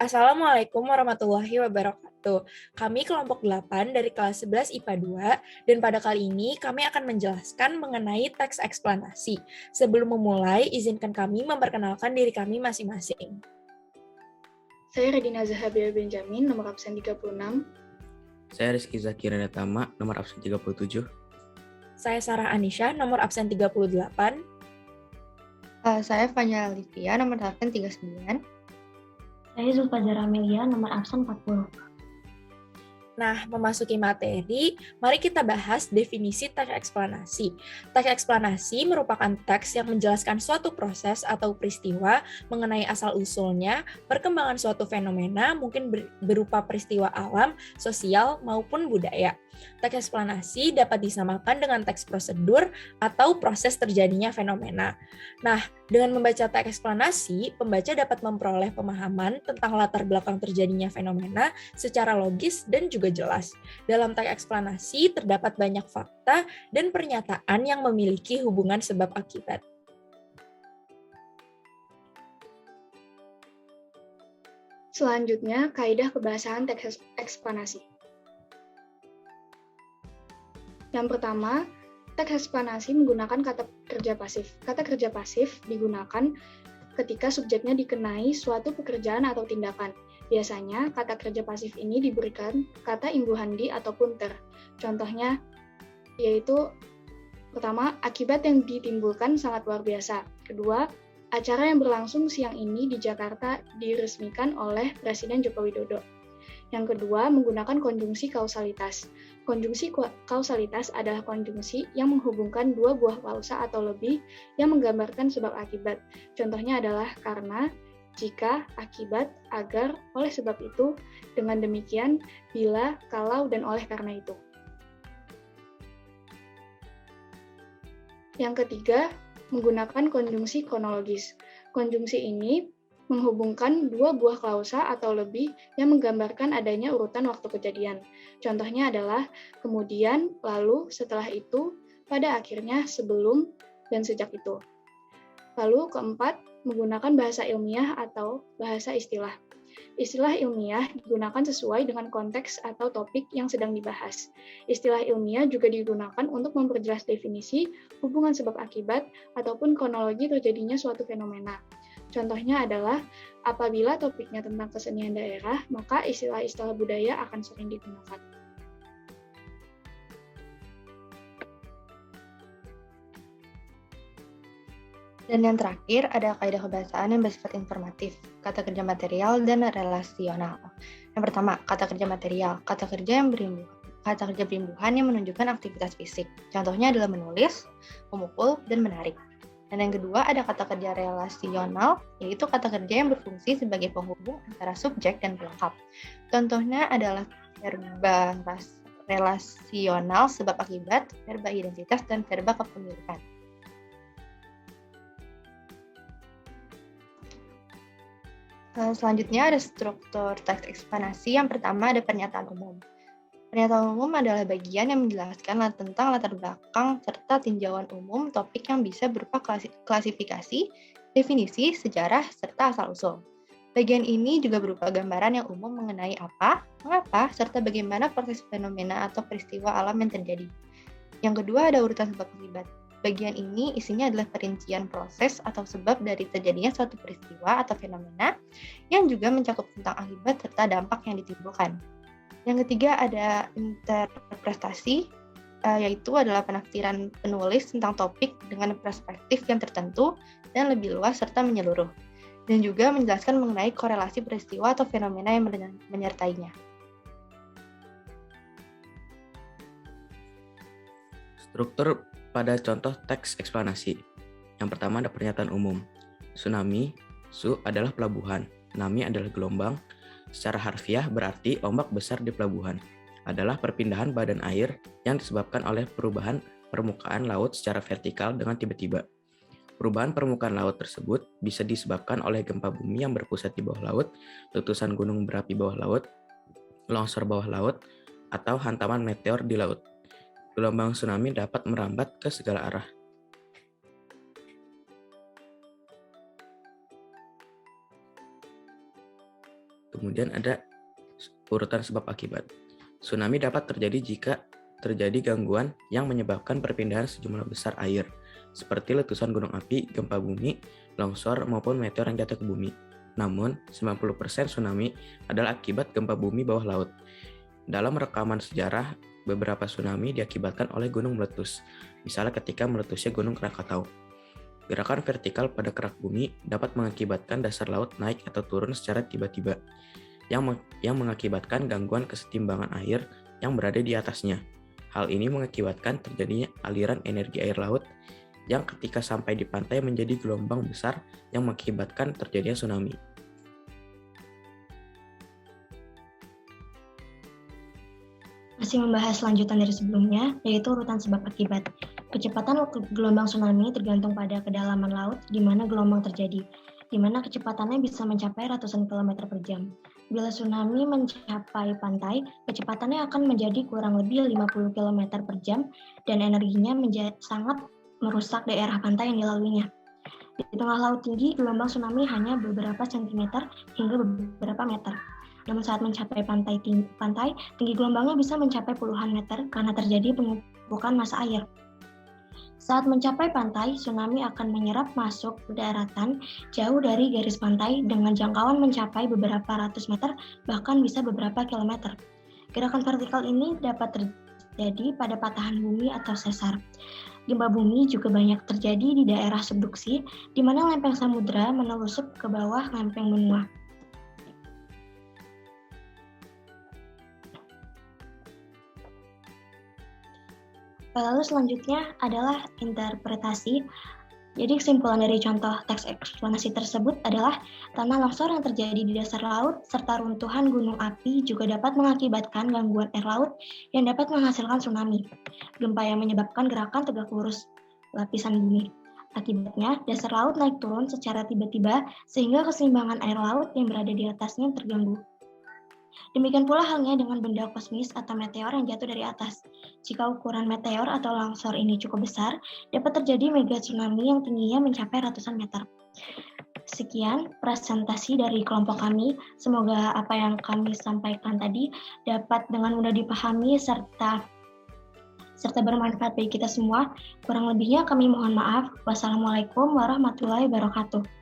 Assalamualaikum warahmatullahi wabarakatuh. Kami kelompok 8 dari kelas 11 IPA 2, dan pada kali ini kami akan menjelaskan mengenai teks eksplanasi. Sebelum memulai, izinkan kami memperkenalkan diri kami masing-masing. Saya Radina Zahabia Benjamin, nomor absen 36. Saya Rizky Zakira Tama, nomor absen 37. Saya Sarah Anisha, nomor absen 38. Saya Fanya Livia, nomor absen 39. Saya Zulfa Zara Amelia, nomor absen 40. Nah, memasuki materi, mari kita bahas definisi teks eksplanasi. Teks eksplanasi merupakan teks yang menjelaskan suatu proses atau peristiwa mengenai asal-usulnya, perkembangan suatu fenomena, mungkin berupa peristiwa alam, sosial, maupun budaya. Teks eksplanasi dapat disamakan dengan teks prosedur atau proses terjadinya fenomena. Nah, dengan membaca teks eksplanasi, pembaca dapat memperoleh pemahaman tentang latar belakang terjadinya fenomena secara logis dan juga jelas. Dalam teks eksplanasi terdapat banyak fakta dan pernyataan yang memiliki hubungan sebab akibat. Selanjutnya, kaidah kebahasaan teks eksplanasi. Yang pertama, teks eksplanasi menggunakan kata kerja pasif. Kata kerja pasif digunakan ketika subjeknya dikenai suatu pekerjaan atau tindakan. Biasanya, kata kerja pasif ini diberikan kata imbuhan di ataupun ter. Contohnya, yaitu pertama, akibat yang ditimbulkan sangat luar biasa. Kedua, acara yang berlangsung siang ini di Jakarta diresmikan oleh Presiden Joko Widodo. Yang kedua, menggunakan konjungsi kausalitas. Konjungsi kausalitas adalah konjungsi yang menghubungkan dua buah klausa atau lebih yang menggambarkan sebab akibat. Contohnya adalah karena, jika, akibat, agar, oleh sebab itu, dengan demikian, bila, kalau, dan oleh karena itu. Yang ketiga, menggunakan konjungsi kronologis. Konjungsi ini menghubungkan dua buah klausa atau lebih yang menggambarkan adanya urutan waktu kejadian. Contohnya adalah kemudian, lalu, setelah itu, pada akhirnya, sebelum, dan sejak itu. Lalu keempat, menggunakan bahasa ilmiah atau bahasa istilah. Istilah ilmiah digunakan sesuai dengan konteks atau topik yang sedang dibahas. Istilah ilmiah juga digunakan untuk memperjelas definisi, hubungan sebab akibat, ataupun kronologi terjadinya suatu fenomena. Contohnya adalah, apabila topiknya tentang kesenian daerah, maka istilah-istilah budaya akan sering digunakan. Dan yang terakhir, ada kaidah kebahasaan yang bersifat informatif, kata kerja material dan relasional. Yang pertama, kata kerja material, kata kerja berimbuhan yang menunjukkan aktivitas fisik. Contohnya adalah menulis, memukul, dan menarik. Dan yang kedua, ada kata kerja relasional, yaitu kata kerja yang berfungsi sebagai penghubung antara subjek dan pelengkap. Contohnya adalah verba relasional sebab akibat, verba identitas, dan verba kepemilikan. Selanjutnya ada struktur teks eksplanasi. Yang pertama ada pernyataan umum. Pernyataan umum adalah bagian yang menjelaskan tentang latar belakang serta tinjauan umum topik yang bisa berupa klasifikasi, definisi, sejarah, serta asal-usul. Bagian ini juga berupa gambaran yang umum mengenai apa, mengapa, serta bagaimana proses fenomena atau peristiwa alam yang terjadi. Yang kedua ada urutan sebab akibat. Bagian ini isinya adalah perincian proses atau sebab dari terjadinya suatu peristiwa atau fenomena yang juga mencakup tentang akibat serta dampak yang ditimbulkan. Yang ketiga ada interpretasi, yaitu adalah penafsiran penulis tentang topik dengan perspektif yang tertentu dan lebih luas serta menyeluruh, dan juga menjelaskan mengenai korelasi peristiwa atau fenomena yang menyertainya. Struktur pada contoh teks eksplanasi. Yang pertama ada pernyataan umum. Tsunami, su adalah pelabuhan, nami adalah gelombang. Secara harfiah berarti ombak besar di pelabuhan adalah perpindahan badan air yang disebabkan oleh perubahan permukaan laut secara vertikal dengan tiba-tiba. Perubahan permukaan laut tersebut bisa disebabkan oleh gempa bumi yang berpusat di bawah laut, letusan gunung berapi bawah laut, longsor bawah laut, atau hantaman meteor di laut. Gelombang tsunami dapat merambat ke segala arah. Kemudian ada urutan sebab akibat. Tsunami dapat terjadi jika terjadi gangguan yang menyebabkan perpindahan sejumlah besar air, seperti letusan gunung api, gempa bumi, longsor, maupun meteor yang jatuh ke bumi. Namun, 90% tsunami adalah akibat gempa bumi bawah laut. Dalam rekaman sejarah, beberapa tsunami diakibatkan oleh gunung meletus, misalnya ketika meletusnya Gunung Krakatau. Gerakan vertikal pada kerak bumi dapat mengakibatkan dasar laut naik atau turun secara tiba-tiba, yang mengakibatkan gangguan kesetimbangan air yang berada di atasnya. Hal ini mengakibatkan terjadinya aliran energi air laut yang ketika sampai di pantai menjadi gelombang besar yang mengakibatkan terjadinya tsunami. Masih membahas lanjutan dari sebelumnya, yaitu urutan sebab akibat. Kecepatan gelombang tsunami tergantung pada kedalaman laut di mana gelombang terjadi, di mana kecepatannya bisa mencapai ratusan kilometer per jam. Bila tsunami mencapai pantai, kecepatannya akan menjadi kurang lebih 50 km per jam dan energinya sangat merusak daerah pantai yang dilaluinya. Di tengah laut tinggi, gelombang tsunami hanya beberapa sentimeter hingga beberapa meter. Namun saat mencapai pantai, tinggi gelombangnya bisa mencapai puluhan meter karena terjadi penumpukan massa air. Saat mencapai pantai, tsunami akan menyerap masuk ke daratan jauh dari garis pantai dengan jangkauan mencapai beberapa ratus meter, bahkan bisa beberapa kilometer. Gerakan vertikal ini dapat terjadi pada patahan bumi atau sesar. Gempa bumi juga banyak terjadi di daerah subduksi, di mana lempeng samudra menelusup ke bawah lempeng benua. Lalu selanjutnya adalah interpretasi. Jadi kesimpulan dari contoh teks eksplanasi tersebut adalah tanah longsor yang terjadi di dasar laut serta runtuhan gunung api juga dapat mengakibatkan gangguan air laut yang dapat menghasilkan tsunami. Gempa yang menyebabkan gerakan tegak lurus lapisan bumi. Akibatnya, dasar laut naik turun secara tiba-tiba sehingga keseimbangan air laut yang berada di atasnya terganggu. Demikian pula halnya dengan benda kosmis atau meteor yang jatuh dari atas. Jika ukuran meteor atau longsor ini cukup besar, dapat terjadi mega tsunami yang tingginya mencapai ratusan meter. Sekian presentasi dari kelompok kami. Semoga apa yang kami sampaikan tadi dapat dengan mudah dipahami serta bermanfaat bagi kita semua. Kurang lebihnya kami mohon maaf. Wassalamualaikum warahmatullahi wabarakatuh.